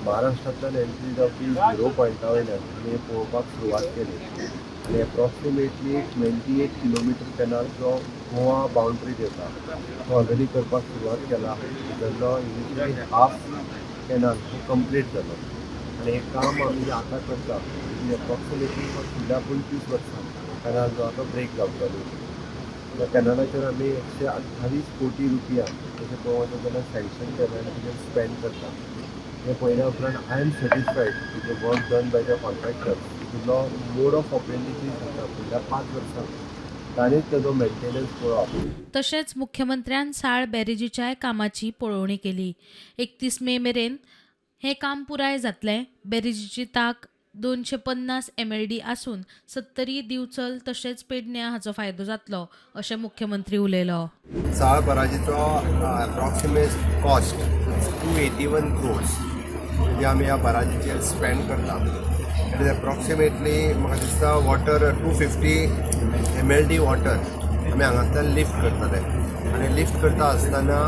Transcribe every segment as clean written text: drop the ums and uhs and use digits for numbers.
महाराष्ट्रांतल्यान entry जावपी 0 पॉयंटा वयल्यान आमी पळोवपाक सुरवात केली आनी एप्रॉक्सिमेटली 28 किलोमिटर कॅनल जो गोवा बाउंड्री देता तो ऑलरेडी करपाक सुरवात केला. तेजो इनिशियली हाफ कॅनल कंप्लीट जालो आनी हें काम आमी आतां करता. एप्रॉक्सिमेटली फुडल्या 25 वर्सां कॅनल जो आसा तो ब्रेक जावपाचो. त्या कॅनलाचेर आमी 128 कोटी रुपया तशें पळोवंक वचत जाल्यार सँक्शन केला आनी तेजेर स्पेंड करता. हे पळयल्या उपरांत I am satisfied with the work done by the contractor. तुजो मोड ऑफ ऑपरेंडिटीज आसा फुडल्या 5 वर्सां ताणीच तेजो मेंटेनन्स पळोवप. तशेंच मुख्यमंत्र्यान साळ बॅरेजीच्या कामाची पळोवणी केली. 31 मे मेरेन हें काम पुराय जातलें. बॅरेजीची ताक 250 MLD आसून 70 दिवचल तशेंच पेडण्यां हाचो फायदो जातलो अशें मुख्यमंत्री उलयलो. साळ बराजीचो अप्रॉक्सिमेट कॉस्ट 281 crores जे आमी ह्या बराजीचेर स्पेंड करता. इट इज अप्रॉक्सिमेटली म्हाका दिसता वॉटर 250 MLD वॉटर आमी हांगांतल्यान लिफ्ट करतले आनी लिफ्ट करता आसतना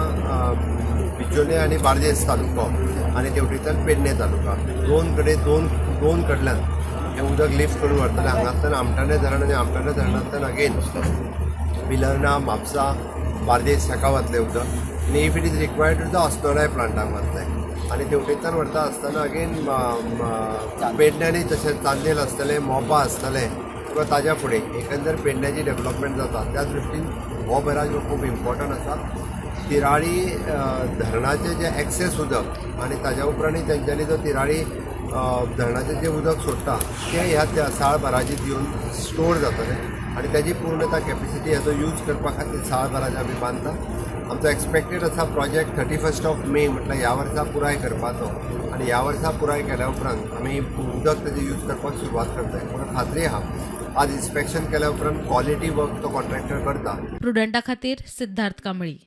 बिचोले आनी बार्देस तालुको आनी तेवटेच्यान पेडणे तालुका दोन कडल्यान हें उदक लिफ्ट करून व्हरतले हांगांतल्यान आमटाणे धरण आनी आमटाणे धरणांतल्यान अगेन बिलर्ना म्हापसा बार्देस हेका वतलें उदक आनी if it is required to the Assonora प्लांटाक वतलें आनी तेवटेच्यान व्हरता आसतना अगेन पेडण्यांनी तशेंच चांदेल आसतलें मोपा आसतलें किंवा ताज्या फुडें एकंदर पेडण्याची डेव्हलपमेंट जाता. त्या दृश्टीन हो बराज खूब इम्पॉर्टंट आसा. तिराळी धरणाचें जें एक्सेस उदक आनी ताज्या उपरांत तेंच्यांनी जो तिराळी धरणाचें जें उदक सोडटा तें ह्या साळ बराजींत येवन स्टोर जातलें आनी तेजी पूर्णता कॅपेसिटी हेजो यूज करपा खातीर साळ बराज आमी बांदता. आमचो एक्सपेक्टेड आसा प्रोजेक्ट 31 मे म्हटल्यार ह्या वर्सा पुराय करपाचो आनी ह्या वर्सा पुराय केल्या उपरांत आमी उदक तेजें यूज करपाक सुरवात करताय. म्हाका खात्री आहा आज इन्स्पेक्शन केल्या उपरांत क्वॉलिटी वर्क तो कॉन्ट्रॅक्टर करता. प्रुडंटा खातीर सिद्धार्थ कांबळी.